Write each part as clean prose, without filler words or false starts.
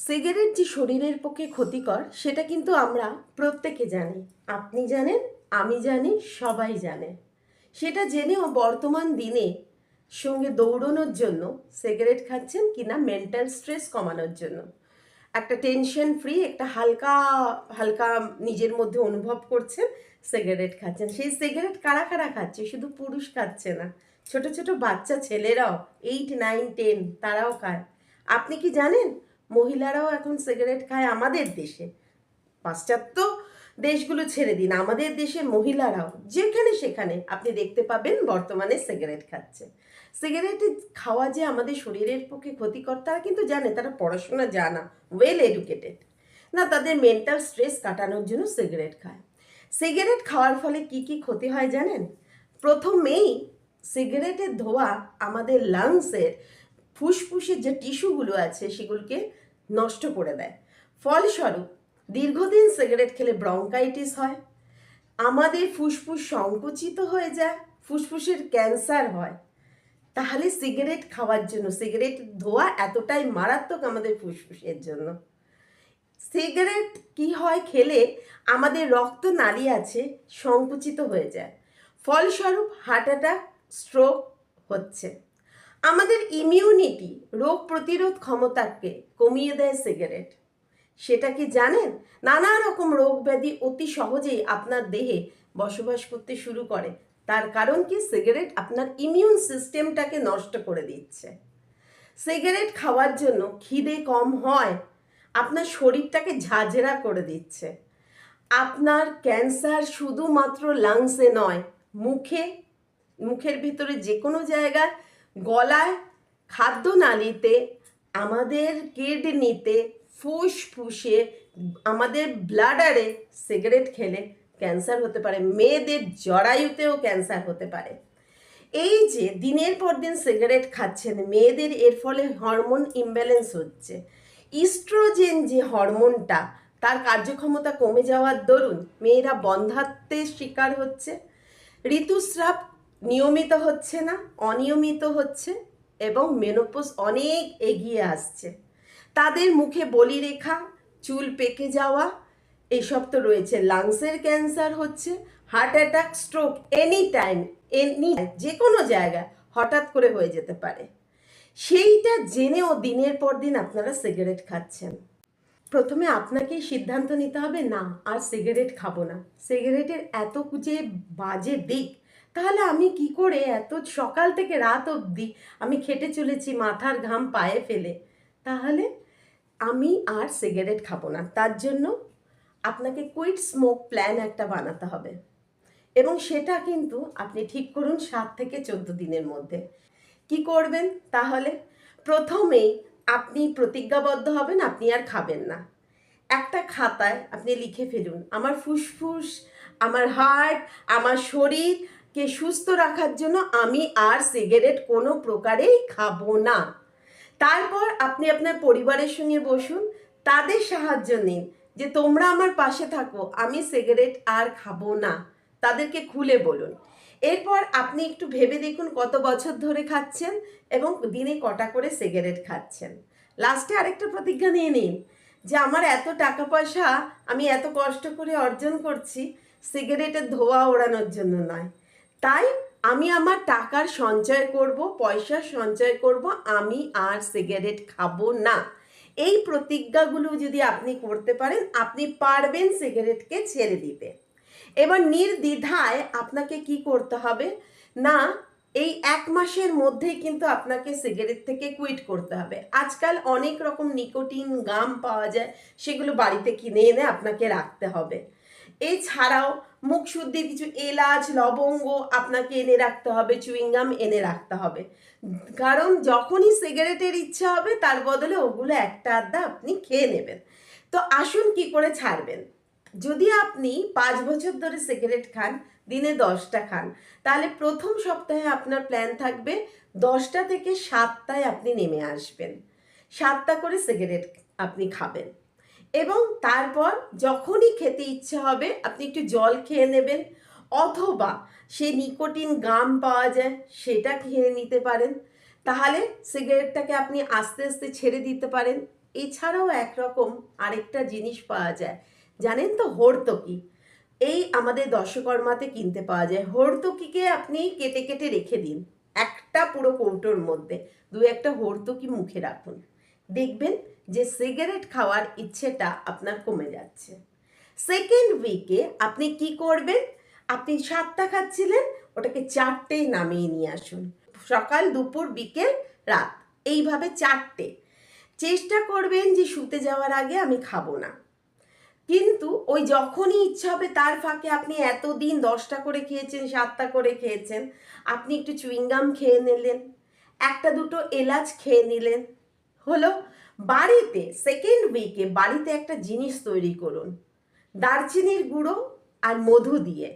Cigarette যে শরীরের পক্ষে ক্ষতিকর সেটা কিন্তু আমরা প্রত্যেকে জানি। আপনি জানেন, আমি জানি, সবাই জানে। সেটা জেনেও বর্তমান দিনে সঙ্গে দৌড়ানোর জন্য সিগারেট খাচ্ছেন কিনা মেন্টাল স্ট্রেস কমানোর জন্য। একটা টেনশন ফ্রি, একটা হালকা হালকা নিজের মধ্যে অনুভব করছেন, সিগারেট খাচ্ছেন। সেই সিগারেট কারা কারা খাচ্ছে? শুধু পুরুষ খাচ্ছে না, ছোট ছোট বাচ্চা ছেলেরাও 8, 9, 10 তারাও খায়। আপনি কি জানেন মহিলারাও এখন সিগারেট খায় আমাদের দেশে? পাশ্চাত্য দেশগুলো ছেড়ে দিন, আমাদের দেশের মহিলারাও যেখানে সেখানে আপনি দেখতে পাবেন বর্তমানে সিগারেট খাচ্ছে। সিগারেট খাওয়া যে আমাদের শরীরের পক্ষে ক্ষতিকর তারা কিন্তু জানে, তারা পড়াশোনা জানা, ওয়েল এডুকেটেড না, তাদের মেন্টাল স্ট্রেস কাটানোর জন্য সিগারেট খায়। সিগারেট খাওয়ার ফলে কি কি ক্ষতি হয় জানেন? প্রথমেই সিগারেটের ধোঁয়া আমাদের লাংসের ফুসফুসের যে টিস্যুগুলো আছে সেগুলোকে নষ্ট করে দেয়। ফলস্বরূপ দীর্ঘদিন সিগারেট খেলে ব্রঙ্কাইটিস হয়, আমাদের ফুসফুস সংকুচিত হয়ে যায়, ফুসফুসের ক্যান্সার হয়। তাহলে সিগারেট খাওয়ার জন্য, সিগারেট ধোঁয়া এতটাই মারাত্মক আমাদের ফুসফুসের জন্য। সিগারেট কি হয় খেলে? আমাদের রক্ত নালী আছে সংকুচিত হয়ে যায়, ফলস্বরূপ হার্ট অ্যাটাক, স্ট্রোক হচ্ছে। আমাদের ইমিউনিটি, রোগ প্রতিরোধ ক্ষমতাকে কমিয়ে দেয় সিগারেট। সেটা কি জানেন? নানা রকম রোগ ব্যাধি অতি সহজেই আপনার দেহে বসবাস করতে শুরু করে। তার কারণ কি? সিগারেট আপনার ইমিউন সিস্টেমটাকে নষ্ট করে দিচ্ছে। সিগারেট খাওয়ার জন্য খিদে কম হয়, আপনার শরীরটাকে ঝাঁঝরা করে দিচ্ছে। আপনার ক্যান্সার শুধুমাত্র লাংসে নয়, মুখে, মুখের ভিতরে যে কোনো জায়গায়, গলায়, খাদ্যনালীতে, আমাদের কিডনিতে, ফুসফুসে, আমাদের ব্লাডারে সিগারেট খেলে ক্যান্সার হতে পারে। মেয়েদের জরায়ুতেও ক্যান্সার হতে পারে। এই যে দিনের পর দিন সিগারেট খাচ্ছেন মেয়েদের, এর ফলে হরমোন ইমব্যালেন্স হচ্ছে। ইস্ট্রোজেন যে হরমোনটা, তার কার্যক্ষমতা কমে যাওয়ার দরুন মেয়েরা বন্ধ্যাত্বের শিকার হচ্ছে, ঋতুস্রাব নিয়মিত হচ্ছে না, অনিয়মিত হচ্ছে, এবং মেনোপজ অনেক এগিয়ে আসছে। তাদের মুখে বলিরেখা, চুল পেকে যাওয়া, এসব তো রয়েছে। লাংসের ক্যান্সার হচ্ছে, heart attack, stroke any time, যে কোনো জায়গায় হঠাৎ করে হয়ে যেতে পারে। সেইটা জেনেও দিনের পর দিন আপনারা সিগারেট খাচ্ছেন। প্রথমে আপনাকেই সিদ্ধান্ত নিতে হবে, না আর সিগারেট খাবো না। সিগারেটের এত যে বাজে দিক, তাহলে আমি কি করে এত সকাল থেকে রাত অবধি আমি খেটে চলেছি মাথার ঘাম পায়ে ফেলে, তাহলে আমি আর সিগারেট খাবো না। তার জন্য আপনাকে কুইট স্মোক প্ল্যান একটা বানাতে হবে, এবং সেটা কিন্তু আপনি ঠিক করুন 7 থেকে 14 দিনের মধ্যে। কি করবেন তাহলে? প্রথমেই আপনি প্রতিজ্ঞাবদ্ধ হবেন আপনি আর খাবেন না। একটা খাতায় আপনি লিখে ফেলুন, আমার ফুসফুস, আমার হার্ট, আমার শরীরকে সুস্থ রাখার জন্য আমি আর সিগারেট কোনো প্রকারেই খাবো না। তারপর আপনি আপনার পরিবারের সঙ্গে বসুন, তাদের সাহায্য নিন যে তোমরা আমার পাশে থাকো, আমি সিগারেট আর খাবো না, তাদেরকে খুলে বলুন। এরপর আপনি একটু ভেবে দেখুন কত বছর ধরে খাচ্ছেন এবং দিনে কটা করে সিগারেট খাচ্ছেন। লাস্টে আরেকটা প্রতিজ্ঞা নিয়ে নিন যে আমার এত টাকা পয়সা আমি এত কষ্ট করে অর্জন করছি সিগারেটের ধোঁয়া ওড়ানোর জন্য নয়, তাই আমি আমার টাকার সঞ্চয় করব, পয়সা সঞ্চয় করব, আমি আর সিগারেট খাবো না। এই প্রতিজ্ঞাগুলো যদি আপনি করতে পারেন, আপনি পারবেন সিগারেটকে ছেড়ে দিতে। এবার নির্দ্বিধায় আপনাকে কি করতে হবে না, এই 1 মাসের মধ্যেই কিন্তু আপনাকে সিগারেট থেকে কুইট করতে হবে। আজকাল অনেক রকম নিকোটিন গাম পাওয়া যায়, সেগুলো বাড়িতে কিনে এনে আপনাকে রাখতে হবে। এছাড়াও মুখ শুদ্ধির কিছু এলাচ, লবঙ্গ আপনাকে এনে রাখতে হবে, চুইংগাম এনে রাখতে হবে। কারণ যখনই সিগারেটের ইচ্ছা হবে তার বদলে ওগুলো একটা আধটা আপনি খেয়ে নেবেন। তো আসুন কি করে ছাড়বেন। যদি আপনি 5 বছর ধরে সিগারেট খান, দিনে 10টা খান, তাহলে প্রথম সপ্তাহে আপনার প্ল্যান থাকবে 10টা থেকে 7টায় আপনি নেমে আসবেন। 7টা করে সিগারেট আপনি খাবেন, এবং তারপর যখনই খেতে ইচ্ছে হবে আপনি একটু জল খেয়ে নেবেন, অথবা সে নিকোটিন গাম পাওয়া যায় সেটা খেয়ে নিতে পারেন। তাহলে সিগারেটটাকে আপনি আস্তে আস্তে ছেড়ে দিতে পারেন। এছাড়াও একরকম আরেকটা জিনিস পাওয়া যায়, জানেন তো? হর্তকি। এই আমাদের দশকর্মাতে কিনতে পাওয়া যায়। হর্তকিকে আপনি কেটে কেটে রেখে দিন একটা পুরো কৌটোর মধ্যে, দু একটা হর্তকি মুখে রাখুন, দেখবেন যে সিগারেট খাওয়ার ইচ্ছেটা আপনার কমে যাচ্ছে। সেকেন্ড উইকে আপনি কি করবেন? আপনি 7টা খাচ্ছিলেন, ওটাকে 4টে নামিয়ে নিয়ে আসুন। সকাল, দুপুর, বিকেল, রাত, এইভাবে 4টে। চেষ্টা করবেন যে শুতে যাওয়ার আগে আমি খাবো না, কিন্তু ওই যখনই ইচ্ছা হবে তার ফাঁকে আপনি এতদিন 10টা করে খেয়েছেন, 7টা করে খেয়েছেন, আপনি একটু চুইংগাম খেয়ে নিলেন, একটা দুটো এলাচ খেয়ে নিলেন, হলো। বাড়িতে সেকেন্ড উইকে বাড়িতে একটা জিনিস তৈরি করুন, দারচিনির গুঁড়ো আর মধু দিয়ে।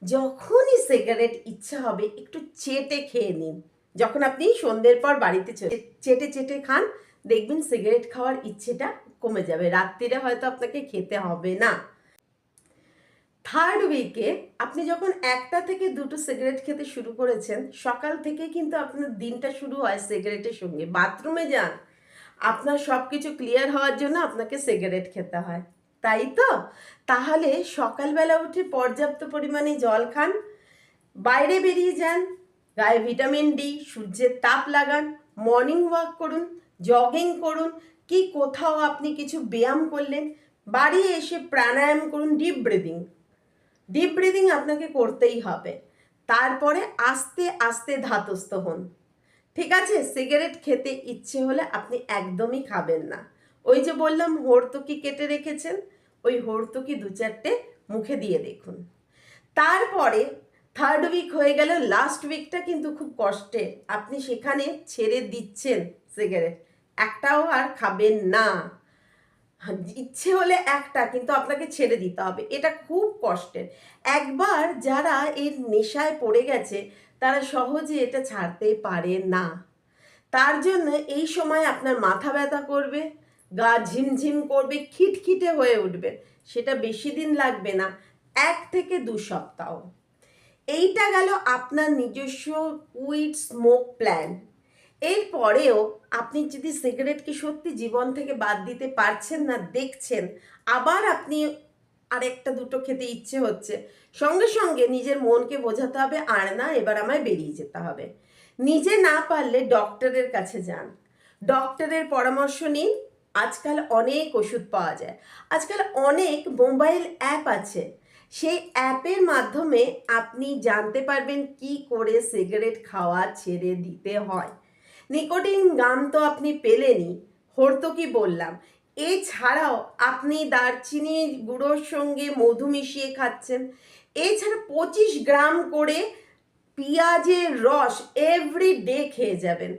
যখনই সিগারেট ইচ্ছা হবে একটু চেটে খেয়ে নিন। যখন আপনি সন্ধ্যের পর বাড়িতে চেটে চেটে খান, দেখবেন সিগারেট খাওয়ার ইচ্ছেটা কমে যাবে, রাত্রিরে হয়তো আপনাকে খেতে হবে না। থার্ড উইকে আপনি যখন 1টা থেকে 2টো সিগারেট খেতে শুরু করেছেন, সকাল থেকে কিন্তু আপনার দিনটা শুরু হয় সিগারেটের সঙ্গে। বাথরুমে যান, আপনার সব কিছু ক্লিয়ার হওয়ার জন্য আপনাকে সিগারেট খেতে হয়, তাই তো? তাহলে সকালবেলা উঠে পর্যাপ্ত পরিমাণে জল খান, বাইরে বেরিয়ে যান, গায়ে ভিটামিন ডি, সূর্যের তাপ লাগান, মর্নিং ওয়াক করুন, জগিং করুন, কি কোথাও আপনি কিছু ব্যায়াম করলেন, বাড়ি এসে প্রাণায়াম করুন, ডিপ ব্রিদিং। ডিপ ব্রিদিং আপনাকে করতেই হবে। তারপরে আস্তে আস্তে ধাতস্থ হন। ঠিক আছে? সিগারেট খেতে ইচ্ছে হলে আপনি একদমই খাবেন না। ওই যে বললাম হর্তকি কেটে রেখেছেন, ওই হর্তকি 2-4টে মুখে দিয়ে দেখুন। তারপরে থার্ড উইক হয়ে গেল, লাস্ট উইকটা কিন্তু খুব কষ্টের। আপনি সেখানে ছেড়ে দিচ্ছেন সিগারেট, একটাও আর খাবেন না। ইচ্ছে হলে একটা, কিন্তু আপনাকে ছেড়ে দিতে হবে, এটা খুব কষ্টের। একবার যারা এর নেশায় পড়ে গেছে তারা সহজে এটা ছাড়তে পারে না। তার জন্য এই সময় আপনার মাথা ব্যথা করবে, গা ঝিমঝিম করবে, খিটখিটে হয়ে উঠবে। সেটা বেশি দিন লাগবে না, 1 থেকে 2 সপ্তাহ। এইটা গেল আপনার নিজস্ব কুইট স্মোক প্ল্যান। এরপরেও আপনি যদি সিগারেটকে সত্যি জীবন থেকে বাদ দিতে পারছেন না, দেখছেন, আবার আপনি আরেকটা দুটো খেতে ইচ্ছে হচ্ছে, সঙ্গে সঙ্গে নিজের মনকে বোঝাতে হবে আর না, এবার আমায় বেরিয়ে যেতে হবে। নিজে না পারলে ডক্টরের কাছে যান, ডক্টরের পরামর্শ নিন। আজকাল অনেক ওষুধ পাওয়া যায়, আজকাল অনেক মোবাইল অ্যাপ আছে, সেই অ্যাপের মাধ্যমে আপনি জানতে পারবেন কি করে সিগারেট খাওয়া ছেড়ে দিতে হয়। নিকোটিন গাম তো আপনি পেলেনই, হর্তকি বললাম, এছাড়াও আপনি দারচিনির গুঁড়োর সঙ্গে মধু মিশিয়ে খাচ্ছেন। এছাড়া 25 গ্রাম করে পেঁয়াজের রস এভরিডে খেয়ে যাবেন।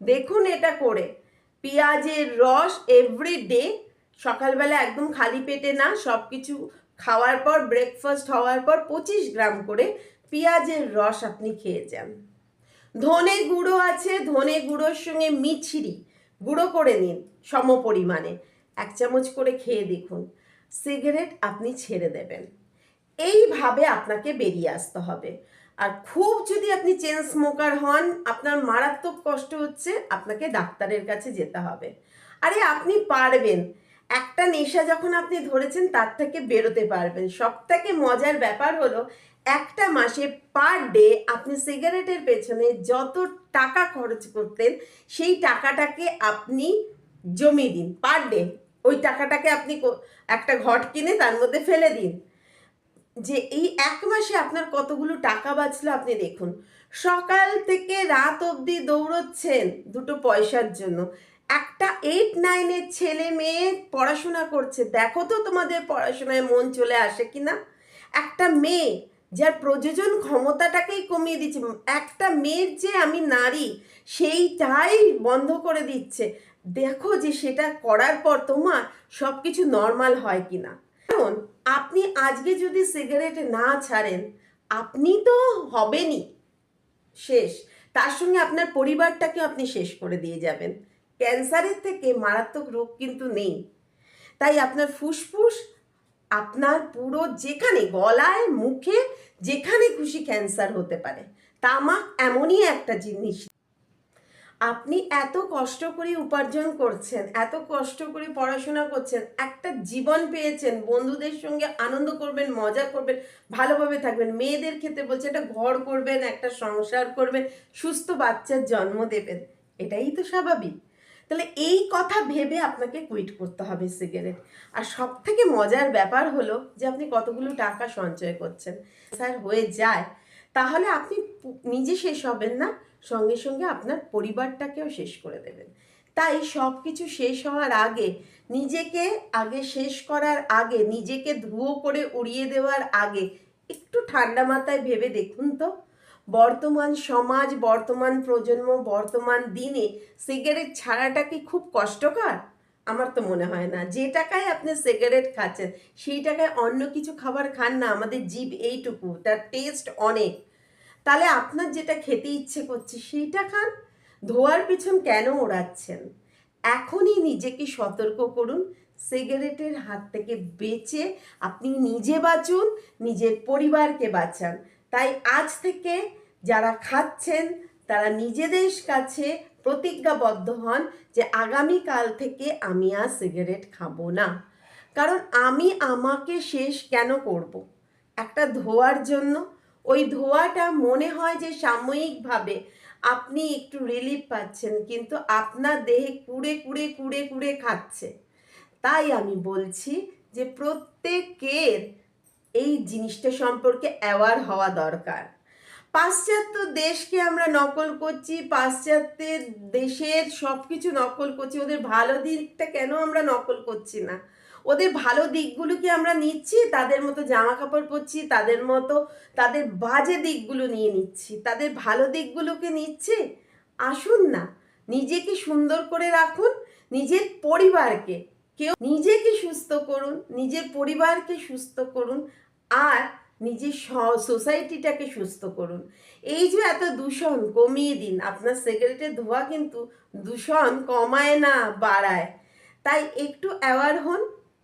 দেখুন এটা করে, পেঁয়াজের রস এভরিডে, সকালবেলা একদম খালি পেটে না, সব কিছু খাওয়ার পর, ব্রেকফাস্ট হওয়ার পর 25 গ্রাম করে পেঁয়াজের রস আপনি খেয়ে যান। ধনে গুঁড়ো আছে, ধনে গুঁড়োর সঙ্গে মিছরি গুঁড়ো করে নিন সম পরিমাণে, 1 চামচ করে খেয়ে দেখুন, সিগারেট আপনি ছেড়ে দেবেন। এইভাবে আপনাকে বেরিয়ে আসতে হবে। আর খুব যদি আপনি চেন স্মোকার হন, আপনার মারাত্মক কষ্ট হচ্ছে, আপনাকে ডাক্তারের কাছে যেতে হবে। আরে আপনি পারবেন, একটা নেশা যখন আপনি ধরেছেন তার থেকে বেরোতে পারবেন। সবথেকে মজার ব্যাপার হলো, একটা মাসে পার ডে আপনি সিগারেটের পেছনে যত টাকা খরচ করতেন, সেই টাকাটাকে আপনি জমিয়ে দিন পার ডে। ওই টাকাটাকে আপনি একটা ঘট কিনে তার মধ্যে ফেলে দিন, যে এই 1 মাসে আপনার কতগুলো টাকা বাঁচলো আপনি দেখুন। সকাল থেকে রাত অবধি দৌড়চ্ছেন 2টো পয়সার জন্য। একটা 8-9-এর ছেলে মেয়ে পড়াশোনা করছে, দেখো তো তোমাদের পড়াশোনায় মন চলে আসে কিনা। একটা মেয়ে যার প্রযোজন ক্ষমতাটাকেই কমিয়ে দিচ্ছে, একটা মেয়ের যে আমি নারী সেইটাই বন্ধ করে দিচ্ছে, দেখো যে সেটা করার পর তোমার সব কিছু নর্মাল হয় কিনা। কারণ আপনি আজকে যদি সিগারেট না ছাড়েন, আপনি তো হবেনই শেষ, তার সঙ্গে আপনার পরিবারটাকে আপনি শেষ করে দিয়ে যাবেন। ক্যান্সারের থেকে মারাত্মক রোগ কিন্তু নেই। তাই আপনার ফুসফুস, আপনার পুরো যেখানে গলায় মুখে যেখানে খুশি ক্যান্সার হতে পারে। তামাক এমনই একটা জিনিস, আপনি এত কষ্ট করে উপার্জন করছেন, এত কষ্ট করে পড়াশোনা করছেন, একটা জীবন পেয়েছেন, বন্ধুদের সঙ্গে আনন্দ করবেন, মজা করবেন, ভালোভাবে থাকবেন, মেয়েদের ক্ষেত্রে বলছে একটা ঘর করবেন, একটা সংসার করবেন, সুস্থ বাচ্চার জন্ম দেবেন, এটাই তো স্বাভাবিক। তাহলে এই কথা ভেবে আপনাকে কুইট করতে হবে সিগারেট। আর সব থেকে মজার ব্যাপার হলো যে আপনি কতগুলো টাকা সঞ্চয় করছেন। স্যার হয়ে যায়, তাহলে আপনি নিজে শেষ হবেন না, সঙ্গে সঙ্গে আপনার পরিবারটাকেও শেষ করে দেবেন। তাই সব কিছু শেষ হওয়ার আগে, নিজেকে আগে শেষ করার আগে, নিজেকে ধুয়ো করে উড়িয়ে দেওয়ার আগে একটু ঠান্ডা মাথায় ভেবে দেখুন তো, বর্তমান সমাজ, বর্তমান প্রজন্ম, বর্তমান দিনে সিগারেট ছাড়াটা কি খুব কষ্টকর? আমার তো মনে হয় না। যে টাকায় আপনি সিগারেট খাচ্ছেন সেই টাকায় অন্য কিছু খাবার খান না, আমাদের জিভ এইটুকু, তার টেস্ট অনেক। তাহলে আপনার যেটা খেতে ইচ্ছে করছে সেইটা খান, ধোয়ার পিছন কেন ওড়াচ্ছেন? এখনই নিজেকে সতর্ক করুন, সিগারেটের হাত থেকে বেঁচে আপনি নিজে বাঁচুন, নিজের পরিবারকে বাঁচান। তাই আজ থেকে যারা খাচ্ছেন তারা নিজেদের কাছে প্রতিজ্ঞাবদ্ধ হন যে আগামীকাল থেকে আমি আর সিগারেট খাবো না। কারণ আমি আমাকে শেষ কেন করব? একটা ধোয়ার জন্য। ওই ধোঁয়াটা মনে হয় যে সাময়িকভাবে আপনি একটু রিলিফ পাচ্ছেন, কিন্তু আপনার দেহে কুড়ে কুড়ে কুড়ে কুড়ে খাচ্ছে। তাই আমি বলছি যে প্রত্যেকের এই জিনিসটা সম্পর্কে অ্যাওয়ার হওয়া দরকার। পাশ্চাত্য দেশকে আমরা নকল করছি, পাশ্চাত্যের দেশের সব কিছু নকল করছি, ওদের ভালো দিকটা কেন আমরা নকল করছি না? ওদের ভালো দিকগুলো কি আমরা নিচ্ছি? তাদের মতো জামা কাপড় পরছি, তাদের মতো তাদের বাজে দিকগুলো নিয়ে নিচ্ছি, তাদের ভালো দিকগুলোকে নিচ্ছি? আসুন না, নিজেকে সুন্দর করে রাখুন, নিজের পরিবারকে, কেউ নিজেকে সুস্থ করুন, নিজের পরিবারকে সুস্থ করুন, আর নিজের সোসাইটিটাকে সুস্থ করুন। এই যে এত দূষণ কমিয়ে দিন। আপনার সিগারেটের ধোঁয়া কিন্তু দূষণ কমায় না, বাড়ায়। তাই একটু অ্যাওয়ার হন,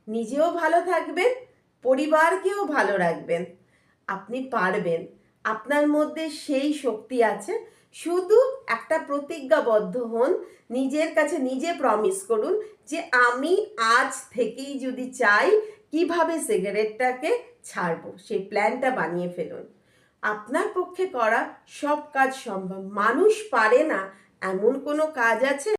নিজেও ভালো থাকবেন, পরিবারকেও ভালো রাখবেন। আপনি পারবেন, আপনার মধ্যে সেই শক্তি আছে। শুধু একটা প্রতিজ্ঞাবদ্ধ হন, নিজের কাছে নিজে প্রমিস করুন যে আমি আজ থেকেই যদি চাই কিভাবে সিগারেটটাকে ছাড়বো, সেই প্ল্যানটা বানিয়ে ফেলুন। আপনার পক্ষে করা সব কাজ সম্ভব। মানুষ পারে না এমন কোনো কাজ আছে?